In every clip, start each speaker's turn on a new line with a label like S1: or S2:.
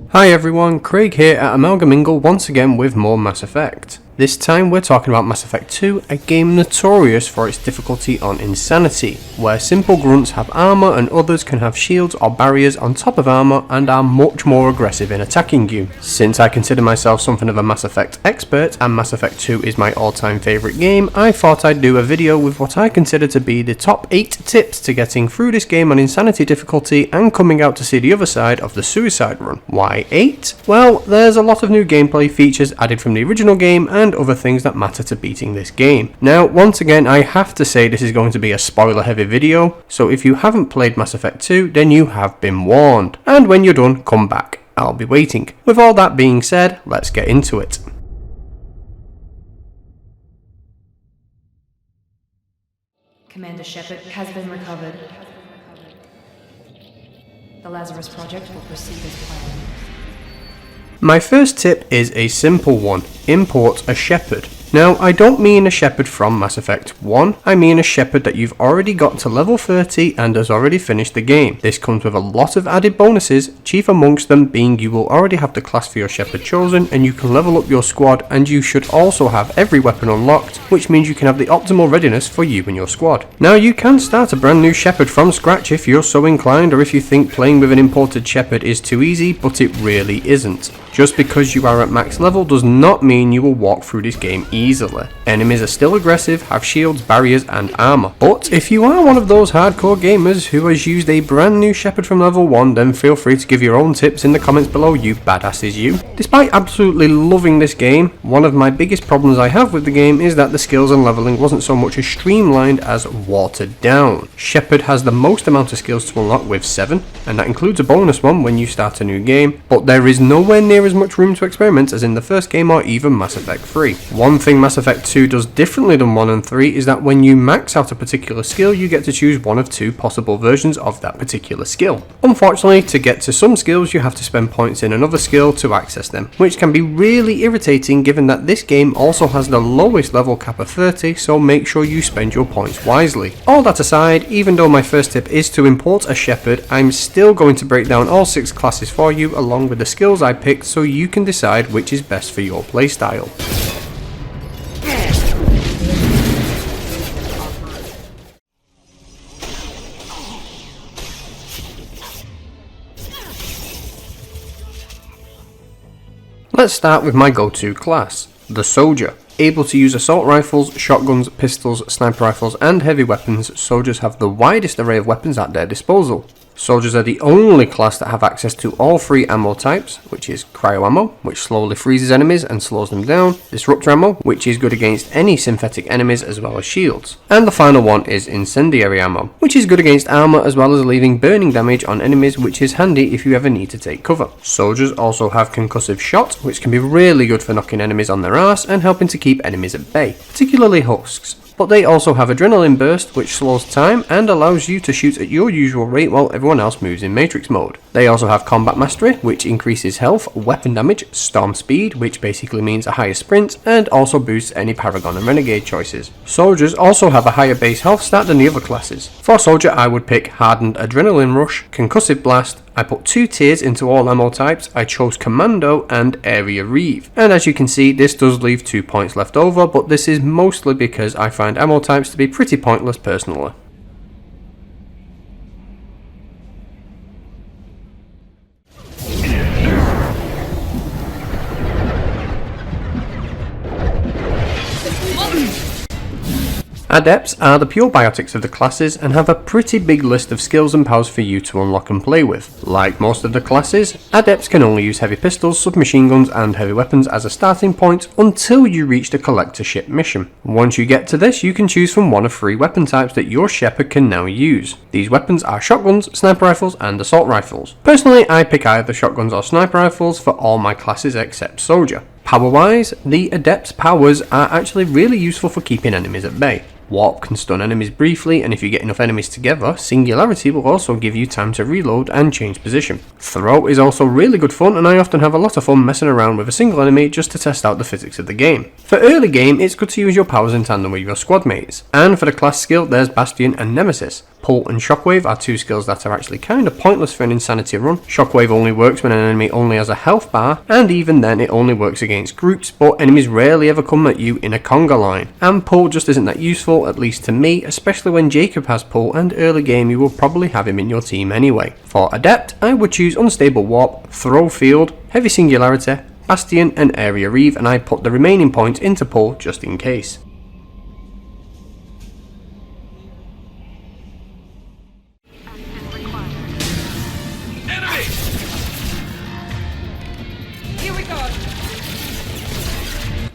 S1: Hi everyone, Craig here at Amalgamingle once again with more Mass Effect. This time we're talking about Mass Effect 2, a game notorious for its difficulty on insanity, where simple grunts have armour and others can have shields or barriers on top of armour and are much more aggressive in attacking you. Since I consider myself something of a Mass Effect expert and Mass Effect 2 is my all-time favourite game, I thought I'd do a video with what I consider to be the top 8 tips to getting through this game on insanity difficulty and coming out to see the other side of the suicide run. Why 8? Well, there's a lot of new gameplay features added from the original game and other things that matter to beating this game. Now, once again, I have to say this is going to be a spoiler heavy video, so if you haven't played Mass Effect 2, then you have been warned. And when you're done, come back. I'll be waiting. With all that being said, let's get into it.
S2: Commander Shepard has been recovered. The Lazarus Project will proceed as planned.
S1: My first tip is a simple one. Import a Shepard. Now, I don't mean a Shepard from Mass Effect 1, I mean a Shepard that you've already got to level 30 and has already finished the game. This comes with a lot of added bonuses, chief amongst them being you will already have the class for your Shepard chosen and you can level up your squad, and you should also have every weapon unlocked, which means you can have the optimal readiness for you and your squad. Now, you can start a brand new Shepard from scratch if you're so inclined, or if you think playing with an imported Shepard is too easy, but it really isn't. Just because you are at max level does not mean you will walk through this game easily. Enemies are still aggressive, have shields, barriers and armour. But if you are one of those hardcore gamers who has used a brand new Shepard from level 1, then feel free to give your own tips in the comments below, you badasses you. Despite absolutely loving this game, one of my biggest problems I have with the game is that the skills and leveling wasn't so much as streamlined as watered down. Shepard has the most amount of skills to unlock with 7, and that includes a bonus one when you start a new game, but there is nowhere near as much room to experiment as in the first game or even Mass Effect 3. One thing Mass Effect 2 does differently than 1 and 3 is that when you max out a particular skill, you get to choose one of 2 possible versions of that particular skill. Unfortunately, to get to some skills you have to spend points in another skill to access them, which can be really irritating given that this game also has the lowest level cap of 30, so make sure you spend your points wisely. All that aside, even though my first tip is to import a Shepard, I'm still going to break down all 6 classes for you along with the skills I picked so you can decide which is best for your playstyle. Let's start with my go-to class, the Soldier. Able to use assault rifles, shotguns, pistols, sniper rifles and heavy weapons, soldiers have the widest array of weapons at their disposal. Soldiers are the only class that have access to all 3 ammo types, which is cryo ammo, which slowly freezes enemies and slows them down, disruptor ammo, which is good against any synthetic enemies as well as shields, and the final one is incendiary ammo, which is good against armor as well as leaving burning damage on enemies, which is handy if you ever need to take cover. Soldiers also have concussive shot, which can be really good for knocking enemies on their arse and helping to keep enemies at bay, particularly husks. But they also have Adrenaline Burst, which slows time and allows you to shoot at your usual rate while everyone else moves in Matrix mode. They also have Combat Mastery, which increases health, weapon damage, storm speed, which basically means a higher sprint, and also boosts any Paragon and Renegade choices. Soldiers also have a higher base health stat than the other classes. For Soldier, I would pick Hardened Adrenaline Rush, Concussive Blast. I put 2 tiers into all ammo types. I chose Commando and Area Reeve. And as you can see, this does leave 2 points left over, but this is mostly because I find ammo types to be pretty pointless personally. Adepts are the pure biotics of the classes and have a pretty big list of skills and powers for you to unlock and play with. Like most of the classes, Adepts can only use heavy pistols, submachine guns and heavy weapons as a starting point until you reach the collectorship mission. Once you get to this, you can choose from one of 3 weapon types that your Shepard can now use. These weapons are shotguns, sniper rifles and assault rifles. Personally, I pick either shotguns or sniper rifles for all my classes except Soldier. Power wise, the Adept's powers are actually really useful for keeping enemies at bay. Warp can stun enemies briefly, and if you get enough enemies together, Singularity will also give you time to reload and change position. Throw is also really good fun, and I often have a lot of fun messing around with a single enemy just to test out the physics of the game. For early game, it's good to use your powers in tandem with your squad mates. And for the class skill, there's Bastion and Nemesis. Pull and Shockwave are two skills that are actually kinda pointless for an Insanity run. Shockwave only works when an enemy only has a health bar, and even then it only works against groups, but enemies rarely ever come at you in a conga line. And Pull just isn't that useful, at least to me, especially when Jacob has Pull, and early game you will probably have him in your team anyway. For Adept, I would choose Unstable Warp, Throw Field, Heavy Singularity, Bastion and Area Reeve, and I put the remaining points into Pull just in case.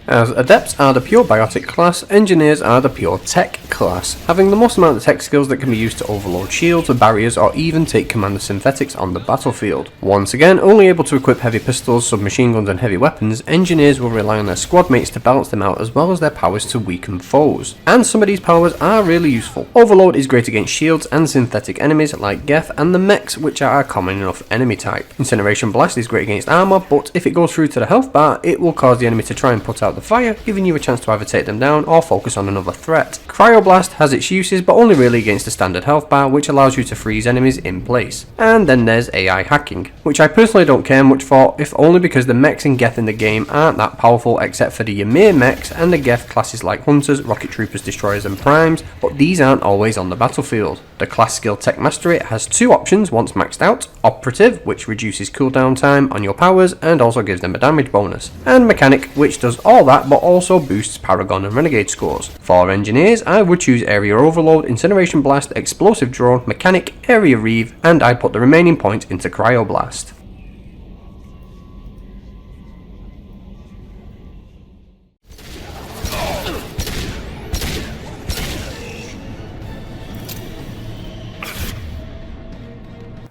S1: As Adepts are the pure biotic class, Engineers are the pure tech class, having the most amount of tech skills that can be used to overload shields, barriers, or even take command of synthetics on the battlefield. Once again, only able to equip heavy pistols, submachine guns and heavy weapons, Engineers will rely on their squad mates to balance them out as well as their powers to weaken foes. And some of these powers are really useful. Overload is great against shields and synthetic enemies like Geth and the mechs, which are a common enough enemy type. Incineration Blast is great against armor, but if it goes through to the health bar, it will cause the enemy to try and put out the fire, giving you a chance to either take them down or focus on another threat. Cryoblast has its uses, but only really against the standard health bar, which allows you to freeze enemies in place. And then there's AI hacking, which I personally don't care much for, if only because the mechs and Geth in the game aren't that powerful except for the Ymir mechs and the Geth classes like Hunters, Rocket Troopers, Destroyers and Primes, but these aren't always on the battlefield. The class skill Tech Mastery has two options once maxed out: Operative, which reduces cooldown time on your powers and also gives them a damage bonus, and Mechanic, which does all that but also boosts Paragon and Renegade scores. For Engineers, I would choose Area Overload, Incineration Blast, Explosive Drone, Mechanic, Area Reeve, and I put the remaining points into Cryoblast.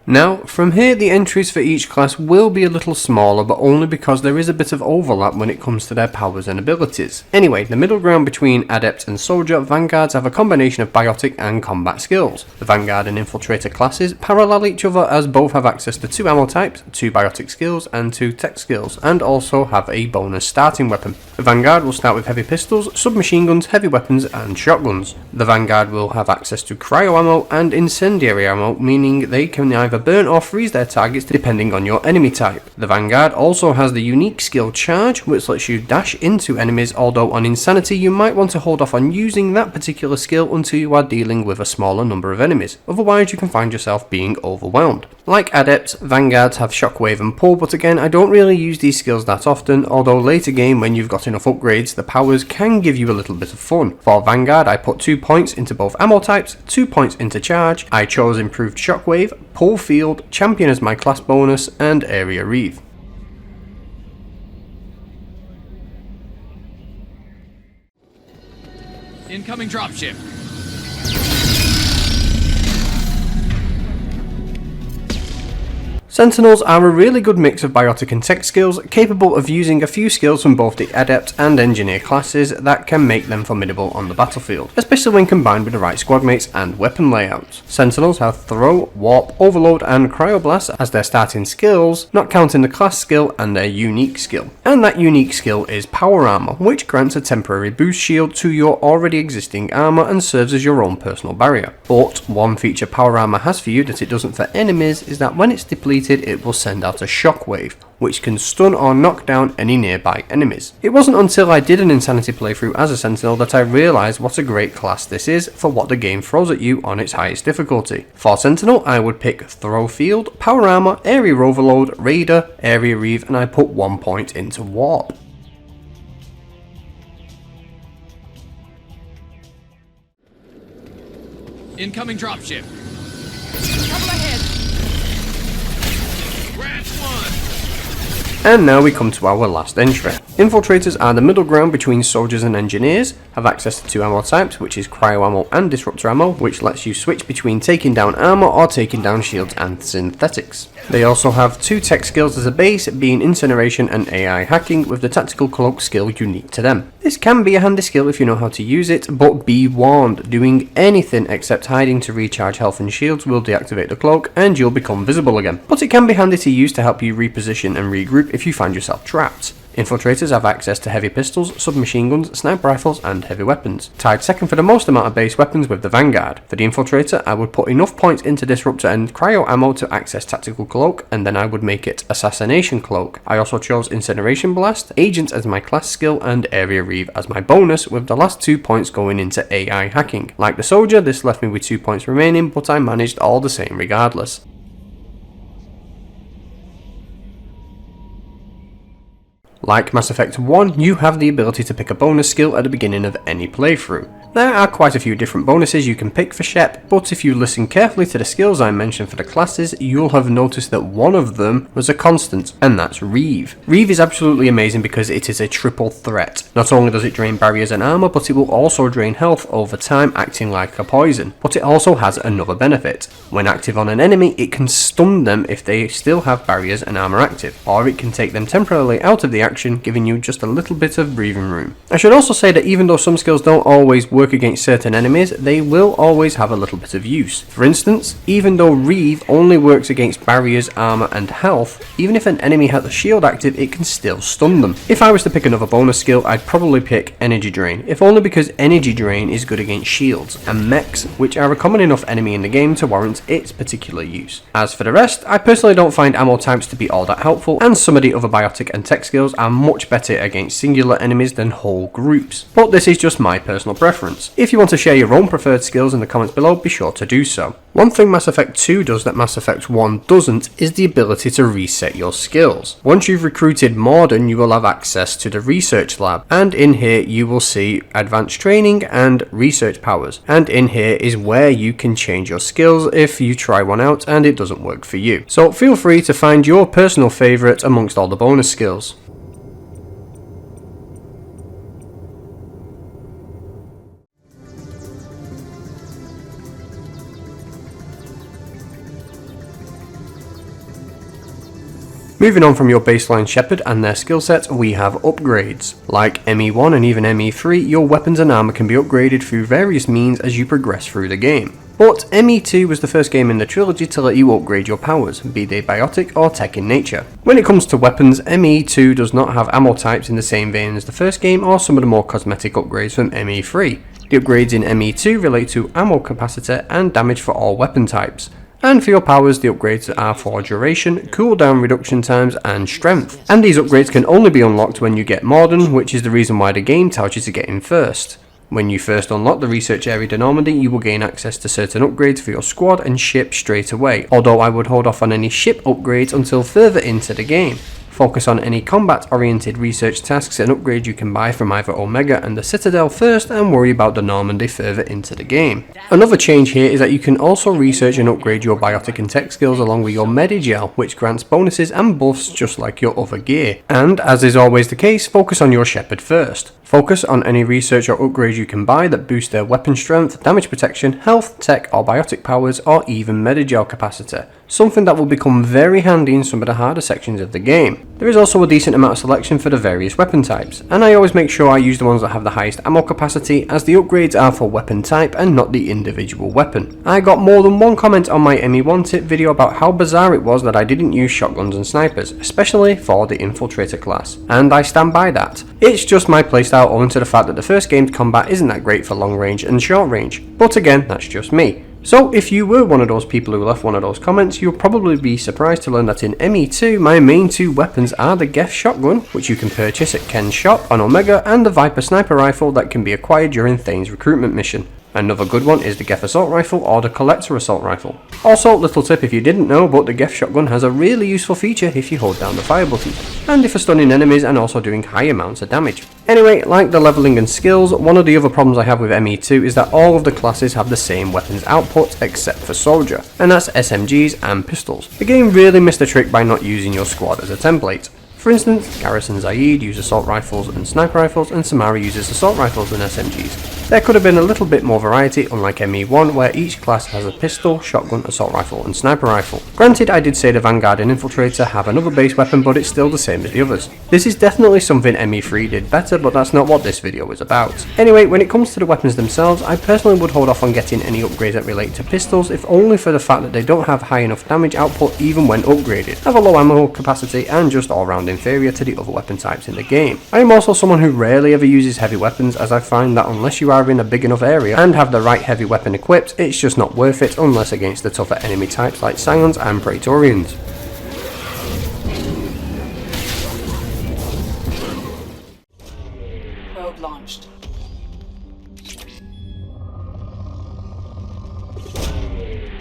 S1: Now, from here the entries for each class will be a little smaller, but only because there is a bit of overlap when it comes to their powers and abilities. Anyway, the middle ground between Adept and Soldier, Vanguards have a combination of biotic and combat skills. The Vanguard and Infiltrator classes parallel each other as both have access to 2 ammo types, 2 biotic skills and 2 tech skills, and also have a bonus starting weapon. The Vanguard will start with heavy pistols, submachine guns, heavy weapons and shotguns. The Vanguard will have access to cryo ammo and incendiary ammo, meaning they can either burn or freeze their targets depending on your enemy type. The Vanguard also has the unique skill Charge, which lets you dash into enemies, although on Insanity you might want to hold off on using that particular skill until you are dealing with a smaller number of enemies, otherwise you can find yourself being overwhelmed. Like Adepts, Vanguards have Shockwave and Pull, but again I don't really use these skills that often, although later game when you've got enough upgrades the powers can give you a little bit of fun. For Vanguard I put 2 points into both ammo types, 2 points into Charge, I chose Improved Shockwave, Pull Field, Champion as my class bonus, and Area Reeve.
S3: Incoming dropship.
S1: Sentinels are a really good mix of biotic and tech skills, capable of using a few skills from both the Adept and Engineer classes that can make them formidable on the battlefield, especially when combined with the right squad mates and weapon layouts. Sentinels have Throw, Warp, Overload and Cryoblast as their starting skills, not counting the class skill and their unique skill. And that unique skill is Power Armor, which grants a temporary boost shield to your already existing armor and serves as your own personal barrier. But one feature Power Armor has for you that it doesn't for enemies is that when it's depleted it will send out a shockwave, which can stun or knock down any nearby enemies. It wasn't until I did an Insanity playthrough as a Sentinel that I realised what a great class this is for what the game throws at you on its highest difficulty. For Sentinel I would pick Throw Field, Power Armor, Area Overload, Raider, Area Reeve, and I put 1 point into Warp.
S3: Incoming dropship. Couple ahead. Scratch one.
S1: And now we come to our last entry. Infiltrators are the middle ground between soldiers and engineers, have access to two ammo types, which is cryo ammo and disruptor ammo, which lets you switch between taking down armor or taking down shields and synthetics. They also have two tech skills as a base, being incineration and AI hacking, with the tactical cloak skill unique to them. This can be a handy skill if you know how to use it, but be warned, doing anything except hiding to recharge health and shields will deactivate the cloak and you'll become visible again. But it can be handy to use to help you reposition and regroup if you find yourself trapped. Infiltrators have access to heavy pistols, submachine guns, sniper rifles and heavy weapons, tied second for the most amount of base weapons with the Vanguard. For the Infiltrator, I would put enough points into Disruptor and Cryo ammo to access Tactical Cloak, and then I would make it Assassination Cloak. I also chose Incineration Blast, Agent as my class skill and Area Reave as my bonus, with the last 2 points going into AI hacking. Like the Soldier, this left me with 2 points remaining, but I managed all the same regardless. Like Mass Effect 1, you have the ability to pick a bonus skill at the beginning of any playthrough. There are quite a few different bonuses you can pick for Shep, but if you listen carefully to the skills I mentioned for the classes, you'll have noticed that one of them was a constant, and that's Reave. Reave is absolutely amazing because it is a triple threat. Not only does it drain barriers and armor, but it will also drain health over time, acting like a poison. But it also has another benefit. When active on an enemy, it can stun them if they still have barriers and armor active, or it can take them temporarily out of the action, giving you just a little bit of breathing room. I should also say that even though some skills don't always work against certain enemies, they will always have a little bit of use. For instance, even though Reave only works against barriers, armor and health, even if an enemy has a shield active, it can still stun them. If I was to pick another bonus skill, I'd probably pick Energy Drain, if only because Energy Drain is good against shields and mechs, which are a common enough enemy in the game to warrant its particular use. As for the rest, I personally don't find ammo types to be all that helpful, and some of the other biotic and tech skills are much better against singular enemies than whole groups. But this is just my personal preference. If you want to share your own preferred skills in the comments below, be sure to do so. One thing Mass Effect 2 does that Mass Effect 1 doesn't is the ability to reset your skills. Once you've recruited Morden, you will have access to the research lab, and in here you will see advanced training and research powers, and in here is where you can change your skills if you try one out and it doesn't work for you. So feel free to find your personal favourite amongst all the bonus skills. Moving on from your baseline Shepard and their skill set, we have upgrades. Like ME1 and even ME3, your weapons and armor can be upgraded through various means as you progress through the game. But ME2 was the first game in the trilogy to let you upgrade your powers, be they biotic or tech in nature. When it comes to weapons, ME2 does not have ammo types in the same vein as the first game or some of the more cosmetic upgrades from ME3. The upgrades in ME2 relate to ammo capacity and damage for all weapon types. And for your powers, the upgrades are for duration, cooldown reduction times, and strength. And these upgrades can only be unlocked when you get Morden, which is the reason why the game tells you to get in first. When you first unlock the research area de Normandy, you will gain access to certain upgrades for your squad and ship straight away, although I would hold off on any ship upgrades until further into the game. Focus on any combat-oriented research tasks and upgrades you can buy from either Omega and the Citadel first, and worry about the Normandy further into the game. Another change here is that you can also research and upgrade your biotic and tech skills along with your Medigel, which grants bonuses and buffs just like your other gear. And as is always the case, focus on your Shepard first. Focus on any research or upgrades you can buy that boost their weapon strength, damage protection, health, tech or biotic powers, or even Medigel capacity, something that will become very handy in some of the harder sections of the game. There is also a decent amount of selection for the various weapon types, and I always make sure I use the ones that have the highest ammo capacity, as the upgrades are for weapon type and not the individual weapon. I got more than one comment on my ME1 tip video about how bizarre it was that I didn't use shotguns and snipers, especially for the Infiltrator class, and I stand by that. It's just my playstyle owing to the fact that the first game's combat isn't that great for long range and short range, but again, that's just me. So if you were one of those people who left one of those comments, you'll probably be surprised to learn that in ME2, my main two weapons are the Geth shotgun, which you can purchase at Ken's shop on Omega, and the Viper sniper rifle that can be acquired during Thane's recruitment mission. Another good one is the Geth assault rifle or the Collector assault rifle. Also, little tip if you didn't know, but the Geth shotgun has a really useful feature if you hold down the fire button, and for stunning enemies and also doing high amounts of damage. Anyway, like the leveling and skills, one of the other problems I have with ME2 is that all of the classes have the same weapons output except for Soldier, and that's SMGs and pistols. The game really missed a trick by not using your squad as a template. For instance, Garrus and Zaid use assault rifles and sniper rifles, and Samara uses assault rifles and SMGs. There could have been a little bit more variety, unlike ME1, where each class has a pistol, shotgun, assault rifle, and sniper rifle. Granted, I did say the Vanguard and Infiltrator have another base weapon, but it's still the same as the others. This is definitely something ME3 did better, but that's not what this video is about. Anyway, when it comes to the weapons themselves, I personally would hold off on getting any upgrades that relate to pistols, if only for the fact that they don't have high enough damage output even when upgraded, have a low ammo capacity, and just all round inferior to the other weapon types in the game. I am also someone who rarely ever uses heavy weapons, as I find that unless you are in a big enough area and have the right heavy weapon equipped, it's just not worth it unless against the tougher enemy types like Scions and Praetorians.
S4: Probe launched.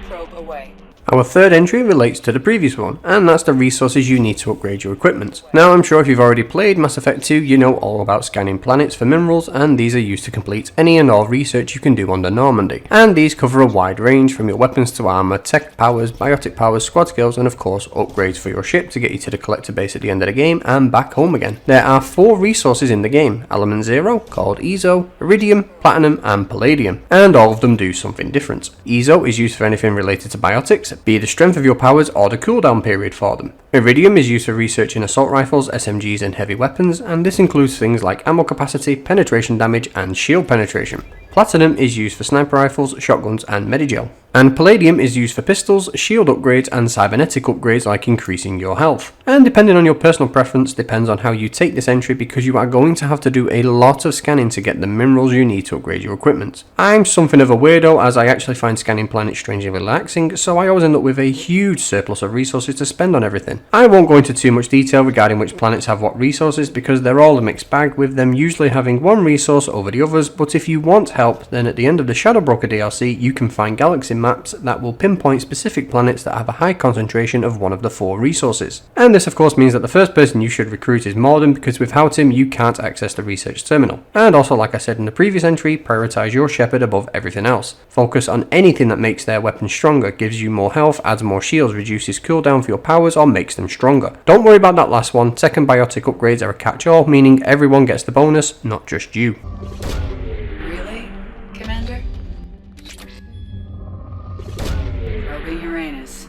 S4: Probe away.
S1: Our third entry relates to the previous one, and that's the resources you need to upgrade your equipment. Now, I'm sure if you've already played Mass Effect 2, you know all about scanning planets for minerals, and these are used to complete any and all research you can do under Normandy. And these cover a wide range, from your weapons to armor, tech powers, biotic powers, squad skills, and of course upgrades for your ship to get you to the collector base at the end of the game and back home again. There are 4 resources in the game: Element 0, called EZO, Iridium, Platinum, and Palladium, and all of them do something different. EZO is used for anything related to biotics, be it the strength of your powers or the cooldown period for them. Iridium is used for researching assault rifles, SMGs, and heavy weapons, and this includes things like ammo capacity, penetration damage, and shield penetration. Platinum is used for sniper rifles, shotguns, and Medigel. And Palladium is used for pistols, shield upgrades, and cybernetic upgrades like increasing your health. And depending on your personal preference, depends on how you take this entry, because you are going to have to do a lot of scanning to get the minerals you need to upgrade your equipment. I'm something of a weirdo, as I actually find scanning planets strangely relaxing, so I always end up with a huge surplus of resources to spend on everything. I won't go into too much detail regarding which planets have what resources, because they're all a mixed bag, with them usually having one resource over the others, but if you want help, then at the end of the Shadow Broker DLC, you can find galaxy maps that will pinpoint specific planets that have a high concentration of one of the 4 resources. And this of course means that the first person you should recruit is Morden, because without him you can't access the research terminal. And also, like I said in the previous entry, prioritize your Shepard above everything else. Focus on anything that makes their weapon stronger, gives you more health, adds more shields, reduces cooldown for your powers, or makes them stronger. Don't worry about that last one. Tech and biotic upgrades are a catch-all, meaning everyone gets the bonus, not just you.
S4: Really, Commander? Probing Uranus.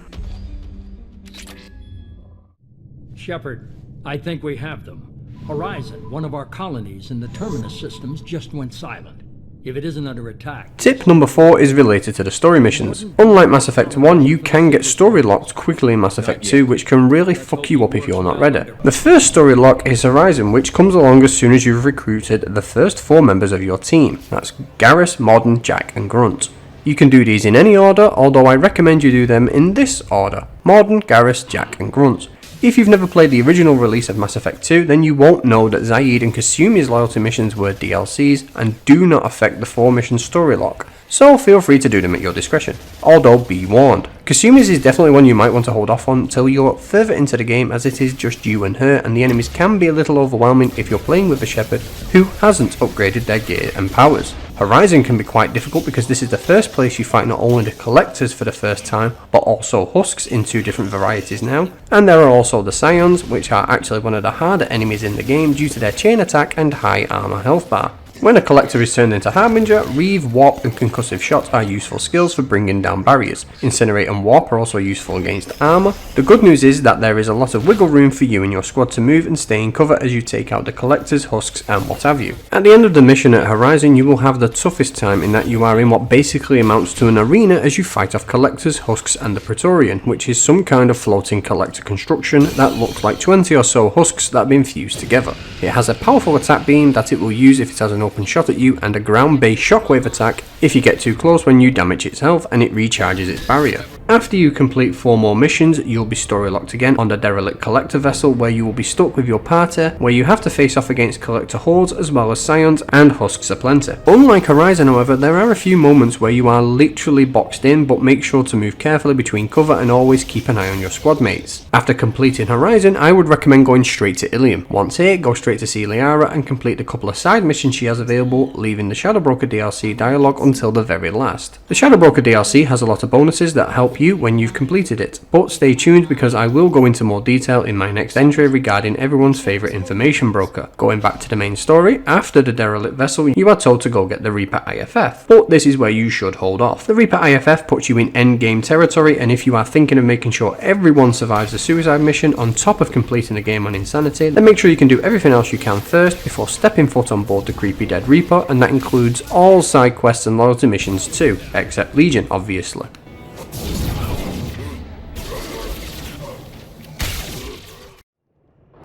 S5: Shepard, I think we have them. Horizon, one of our colonies in the Terminus systems, just went silent. If it isn't under attack...
S1: Tip number 4 is related to the story missions. Unlike Mass Effect 1, you can get story locked quickly in Mass Effect 2, which can really fuck you up if you're not ready. The first story lock is Horizon, which comes along as soon as you've recruited the first 4 members of your team. That's Garrus, Morden, Jack, and Grunt. You can do these in any order, although I recommend you do them in this order: Morden, Garrus, Jack, and Grunt. If you've never played the original release of Mass Effect 2, then you won't know that Zaid and Kasumi's loyalty missions were DLCs and do not affect the 4 mission story lock, so feel free to do them at your discretion. Although be warned, Kasumi's is definitely one you might want to hold off on until you're further into the game, as it is just you and her, and the enemies can be a little overwhelming if you're playing with a Shepard who hasn't upgraded their gear and powers. Horizon can be quite difficult because this is the first place you fight not only the Collectors for the first time, but also Husks in 2 different varieties now, and there are also the Scions, which are actually one of the harder enemies in the game due to their chain attack and high armor health bar. When a Collector is turned into Harbinger, Reave, Warp, and Concussive Shot are useful skills for bringing down barriers. Incinerate and Warp are also useful against armor. The good news is that there is a lot of wiggle room for you and your squad to move and stay in cover as you take out the Collectors, Husks, and what have you. At the end of the mission at Horizon, you will have the toughest time in that you are in what basically amounts to an arena as you fight off Collectors, Husks, and the Praetorian, which is some kind of floating Collector construction that looks like 20 or so Husks that have been fused together. It has a powerful attack beam that it will use if it has an open shot at you, and a ground-based shockwave attack if you get too close when you damage its health and it recharges its barrier. After you complete 4 more missions, you'll be story locked again on the derelict Collector vessel, where you will be stuck with your party, where you have to face off against Collector hordes as well as Scions and Husks aplenty. Unlike Horizon, however, there are a few moments where you are literally boxed in, but make sure to move carefully between cover and always keep an eye on your squad mates. After completing Horizon, I would recommend going straight to Ilium. Once here, go straight to see Liara and complete the couple of side missions she has available, leaving the Shadow Broker DLC dialogue until the very last. The Shadow Broker DLC has a lot of bonuses that help help you when you've completed it. But stay tuned because I will go into more detail in my next entry regarding everyone's favourite information broker. Going back to the main story, after the derelict vessel you are told to go get the Reaper IFF, but this is where you should hold off. The Reaper IFF puts you in endgame territory, and if you are thinking of making sure everyone survives the suicide mission on top of completing the game on Insanity, then make sure you can do everything else you can first before stepping foot on board the creepy dead Reaper, and that includes all side quests and loyalty missions too, except Legion obviously.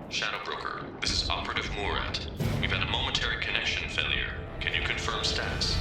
S6: Shadow Broker, this is Operative Murat. We've had a momentary connection failure. Can you confirm status?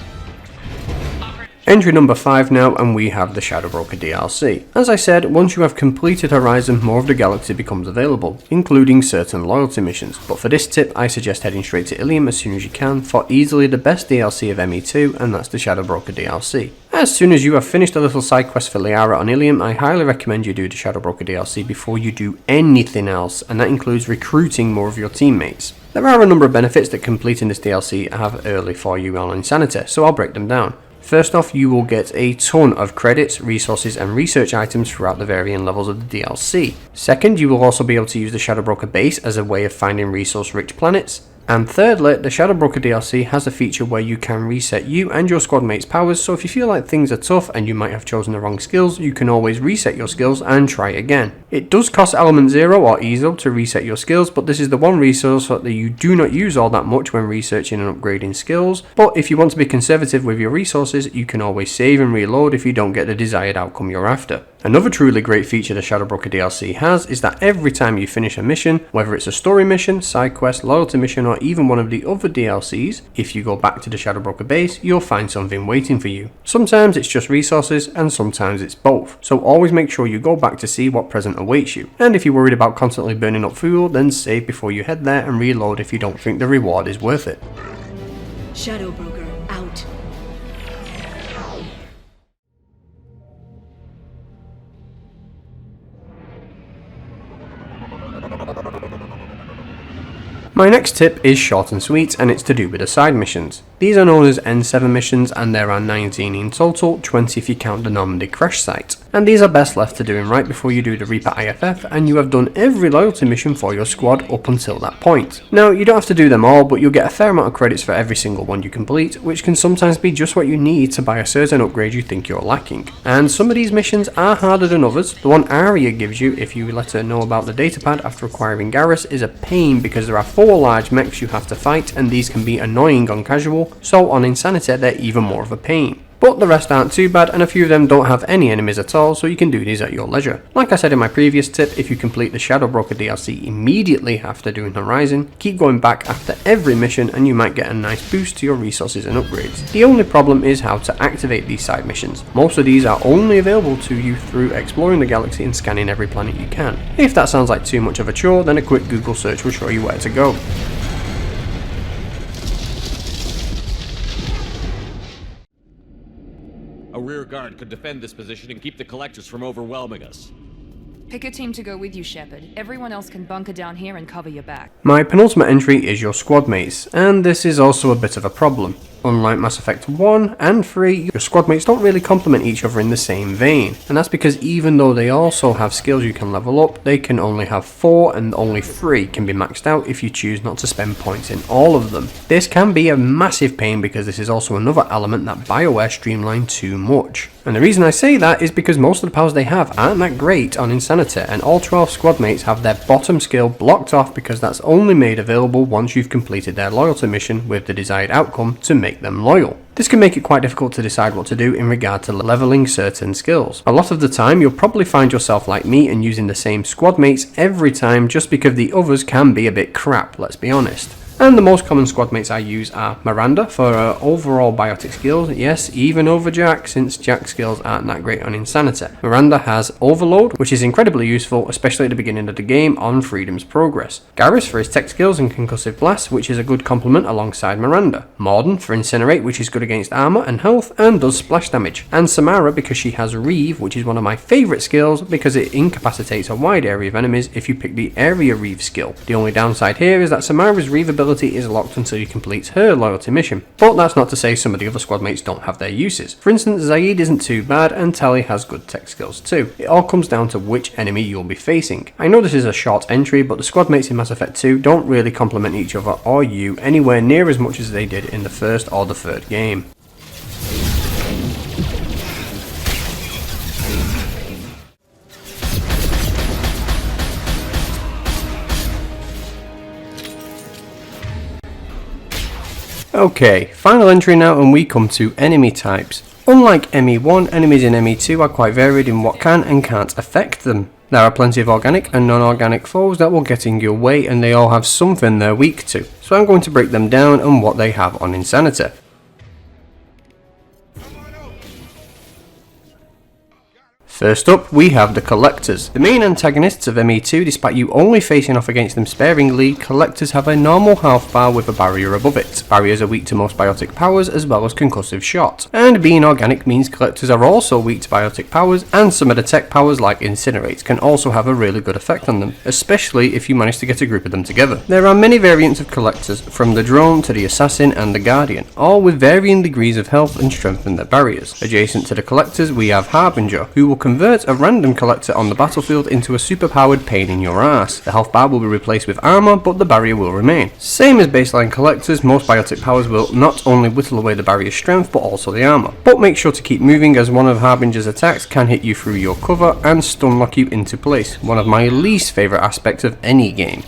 S1: Entry number 5 now, and we have the Shadow Broker DLC. As I said, once you have completed Horizon, more of the galaxy becomes available, including certain loyalty missions, but for this tip I suggest heading straight to Ilium as soon as you can for easily the best DLC of ME2, and that's the Shadow Broker DLC. As soon as you have finished a little side quest for Liara on Ilium, I highly recommend you do the Shadow Broker DLC before you do anything else, and that includes recruiting more of your teammates. There are a number of benefits that completing this DLC have early for you on Insanity, so I'll break them down. First off, you will get a ton of credits, resources and research items throughout the varying levels of the DLC. Second, you will also be able to use the Shadow Broker base as a way of finding resource-rich planets. And thirdly, the Shadow Broker DLC has a feature where you can reset you and your squad mates' powers, so if you feel like things are tough and you might have chosen the wrong skills, you can always reset your skills and try again. It does cost Element 0 or ESO to reset your skills, but this is the one resource that you do not use all that much when researching and upgrading skills. But if you want to be conservative with your resources, you can always save and reload if you don't get the desired outcome you're after. Another truly great feature the Shadow Broker DLC has is that every time you finish a mission, whether it's a story mission, side quest, loyalty mission or even one of the other DLCs, if you go back to the Shadow Broker base, you'll find something waiting for you. Sometimes it's just resources and sometimes it's both, so always make sure you go back to see what present awaits you. And if you're worried about constantly burning up fuel, then save before you head there and reload if you don't think the reward is worth it.
S7: Shadow Broker out.
S1: My next tip is short and sweet, and it's to do with the side missions. These are known as N7 missions, and there are 19 in total, 20 if you count the Normandy crash site. And these are best left to doing right before you do the Reaper IFF, and you have done every loyalty mission for your squad up until that point. Now, you don't have to do them all, but you'll get a fair amount of credits for every single one you complete, which can sometimes be just what you need to buy a certain upgrade you think you're lacking. And some of these missions are harder than others. The one Arya gives you if you let her know about the datapad after acquiring Garrus is a pain because there are 4 large mechs you have to fight, and these can be annoying on casual, so on Insanity they're even more of a pain. But the rest aren't too bad, and a few of them don't have any enemies at all, so you can do these at your leisure. Like I said in my previous tip, if you complete the Shadow Broker DLC immediately after doing Horizon, keep going back after every mission and you might get a nice boost to your resources and upgrades. The only problem is how to activate these side missions. Most of these are only available to you through exploring the galaxy and scanning every planet you can. If that sounds like too much of a chore, then a quick Google search will show you where to go.
S8: A rear guard could defend this position and keep the collectors from overwhelming us.
S2: Pick a team to go with you, Shepard. Everyone else can bunker down here and cover your back.
S1: My penultimate entry is your Squadmates, and this is also a bit of a problem. Unlike Mass Effect 1 and 3, your squadmates don't really complement each other in the same vein, and that's because even though they also have skills you can level up, they can only have 4 and only 3 can be maxed out if you choose not to spend points in all of them. This can be a massive pain because this is also another element that BioWare streamlined too much. And the reason I say that is because most of the powers they have aren't that great on Insanity, and all 12 squadmates have their bottom skill blocked off because that's only made available once you've completed their loyalty mission with the desired outcome to make them loyal. This can make it quite difficult to decide what to do in regard to leveling certain skills. A lot of the time you'll probably find yourself like me and using the same squadmates every time just because the others can be a bit crap, let's be honest. And the most common squadmates I use are Miranda for her overall biotic skills, yes, even over Jack, since Jack's skills aren't that great on Insanity. Miranda has Overload, which is incredibly useful, especially at the beginning of the game on Freedom's Progress. Garrus for his tech skills and Concussive Blast, which is a good complement alongside Miranda. Morden for Incinerate, which is good against armor and health and does splash damage. And Samara because she has Reeve, which is one of my favourite skills because it incapacitates a wide area of enemies if you pick the Area Reeve skill. The only downside here is that Samara's Reeve ability ability is locked until you complete her loyalty mission. But that's not to say some of the other squad mates don't have their uses. For instance, Zaid isn't too bad and Tali has good tech skills too. It all comes down to which enemy you'll be facing. I know this is a short entry, but the squad mates in Mass Effect 2 don't really complement each other or you anywhere near as much as they did in the first or the third game. Okay, final entry now, and we come to enemy types. Unlike ME1, enemies in ME2 are quite varied in what can and can't affect them. There are plenty of organic and non-organic foes that will get in your way, and they all have something they're weak to. So I'm going to break them down and what they have on Insanity. First up, we have the Collectors. The main antagonists of ME2, despite you only facing off against them sparingly, Collectors have a normal health bar with a barrier above it. Barriers are weak to most biotic powers as well as concussive shot. And being organic means Collectors are also weak to biotic powers, and some of the tech powers like Incinerate can also have a really good effect on them, especially if you manage to get a group of them together. There are many variants of Collectors, from the Drone to the Assassin and the Guardian, all with varying degrees of health and strength in their barriers. Adjacent to the Collectors we have Harbinger, who will convert a random collector on the battlefield into a superpowered pain in your ass. The health bar will be replaced with armor, but the barrier will remain. Same as baseline collectors, most biotic powers will not only whittle away the barrier's strength, but also the armor. But make sure to keep moving, as one of Harbinger's attacks can hit you through your cover and stun lock you into place, one of my least favourite aspects of any game.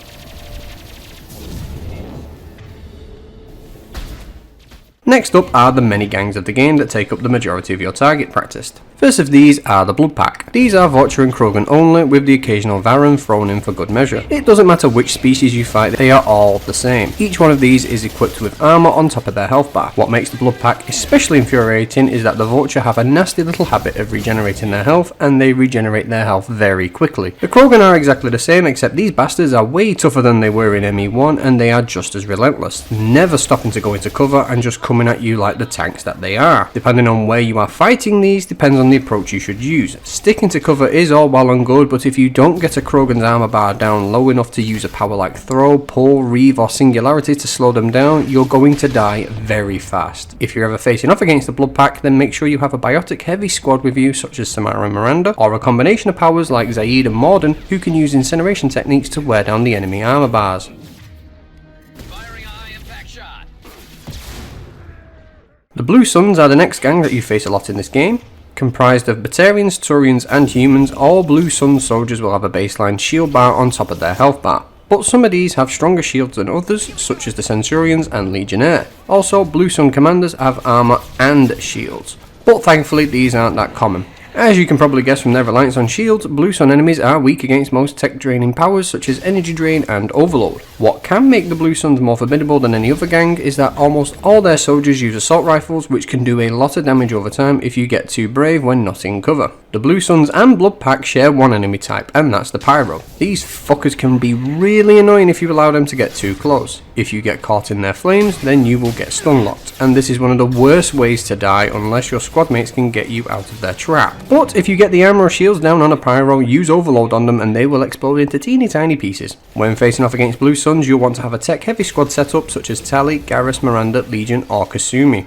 S1: Next up are the many gangs of the game that take up the majority of your target practice. First of these are the Blood Pack. These are Vulture and Krogan only, with the occasional Varren thrown in for good measure. It doesn't matter which species you fight, they are all the same. Each one of these is equipped with armor on top of their health bar. What makes the Blood Pack especially infuriating is that the Vulture have a nasty little habit of regenerating their health, and they regenerate their health very quickly. The Krogan are exactly the same, except these bastards are way tougher than they were in ME1, and they are just as relentless, never stopping to go into cover and just coming at you like the tanks that they are. Depending on where you are fighting these, depends on the approach you should use. Sticking to cover is all well and good, but if you don't get a Krogan's armor bar down low enough to use a power like Throw, Pull, Reave or Singularity to slow them down, you're going to die very fast. If you're ever facing off against the Blood Pack, then make sure you have a biotic heavy squad with you, such as Samara and Miranda, or a combination of powers like Zaid and Morden, who can use incineration techniques to wear down the enemy armor bars. The Blue Suns are the next gang that you face a lot in this game. Comprised of Batarians, Turians and humans, all Blue Sun soldiers will have a baseline shield bar on top of their health bar. But some of these have stronger shields than others, such as the Centurions and Legionnaire. Also, Blue Sun commanders have armor and shields. But thankfully these aren't that common. As you can probably guess from their reliance on shields, Blue Sun enemies are weak against most tech draining powers such as Energy Drain and Overload. What can make the Blue Suns more formidable than any other gang is that almost all their soldiers use assault rifles, which can do a lot of damage over time if you get too brave when not in cover. The Blue Suns and Blood Pack share one enemy type, and that's the Pyro. These fuckers can be really annoying if you allow them to get too close. If you get caught in their flames, then you will get stun locked, and this is one of the worst ways to die unless your squad mates can get you out of their trap. But if you get the armor or shields down on a Pyro, use Overload on them and they will explode into teeny tiny pieces. When facing off against Blue Suns, you'll want to have a tech heavy squad setup such as Tali, Garrus, Miranda, Legion or Kasumi.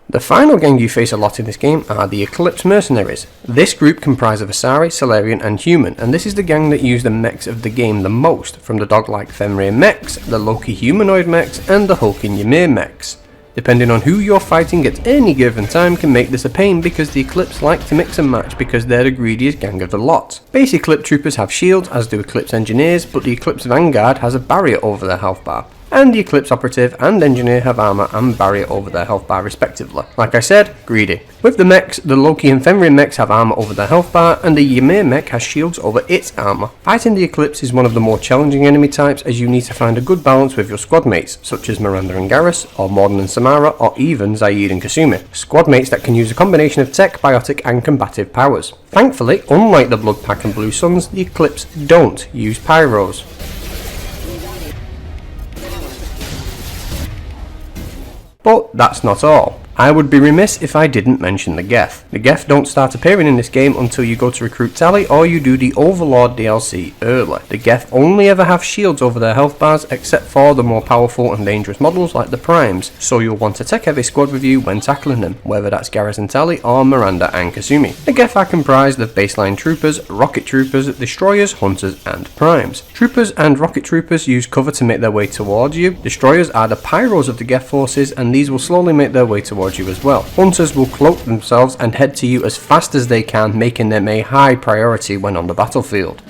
S1: The final gang you face a lot in this game are the Eclipse mercenaries. This group comprise of Asari, Salarian and Human, and this is the gang that use the mechs of the game the most, from the dog-like Fenrir mechs, the Loki humanoid mechs and the Hulking Ymir mechs. Depending on who you're fighting at any given time can make this a pain, because the Eclipse like to mix and match because they're the greediest gang of the lot. Base Eclipse troopers have shields, as do Eclipse engineers, but the Eclipse Vanguard has a barrier over their health bar. And the Eclipse Operative and Engineer have armor and barrier over their health bar respectively. Like I said, greedy. With the mechs, the Loki and Fenrir mechs have armor over their health bar, and the Ymir mech has shields over its armor. Fighting the Eclipse is one of the more challenging enemy types, as you need to find a good balance with your squad mates, such as Miranda and Garrus, or Morden and Samara, or even Zaid and Kasumi. Squad mates that can use a combination of tech, biotic and combative powers. Thankfully, unlike the Blood Pack and Blue Suns, the Eclipse don't use Pyros. But that's not all. I would be remiss if I didn't mention the Geth. The Geth don't start appearing in this game until you go to recruit Tally or you do the Overlord DLC early. The Geth only ever have shields over their health bars except for the more powerful and dangerous models like the Primes, so you'll want a tech heavy squad with you when tackling them, whether that's Garrison Tally or Miranda and Kasumi. The Geth are comprised of baseline troopers, rocket troopers, destroyers, hunters and primes. Troopers and rocket troopers use cover to make their way towards you. Destroyers are the pyros of the Geth forces and these will slowly make their way towards you as well. Hunters will cloak themselves and head to you as fast as they can, making them a high priority when on the battlefield.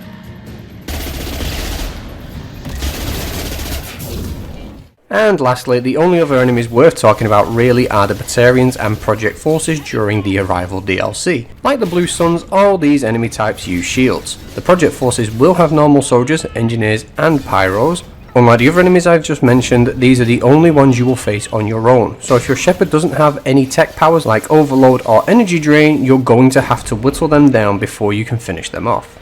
S1: And lastly, the only other enemies worth talking about really are the Batarians and Project Forces during the Arrival DLC. Like the Blue Suns, all these enemy types use shields. The Project Forces will have normal soldiers, engineers and pyros. Unlike the other enemies I've just mentioned, these are the only ones you will face on your own, so if your Shepard doesn't have any tech powers like Overload or Energy Drain, you're going to have to whittle them down before you can finish them off.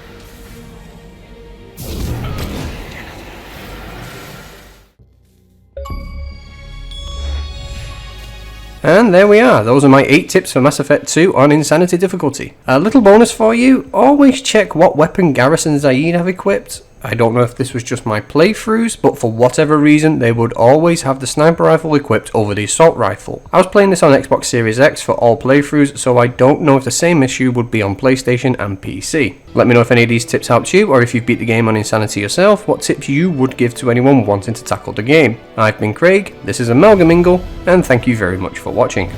S1: And there we are, those are my 8 tips for Mass Effect 2 on Insanity difficulty. A little bonus for you, always check what weapon Garrison Zaid have equipped. I don't know if this was just my playthroughs, but for whatever reason they would always have the sniper rifle equipped over the assault rifle. I was playing this on Xbox Series X for all playthroughs, so I don't know if the same issue would be on PlayStation and PC. Let me know if any of these tips helped you, or if you've beat the game on Insanity yourself, what tips you would give to anyone wanting to tackle the game. I've been Craig, this is Amalgamingle, and thank you very much for watching.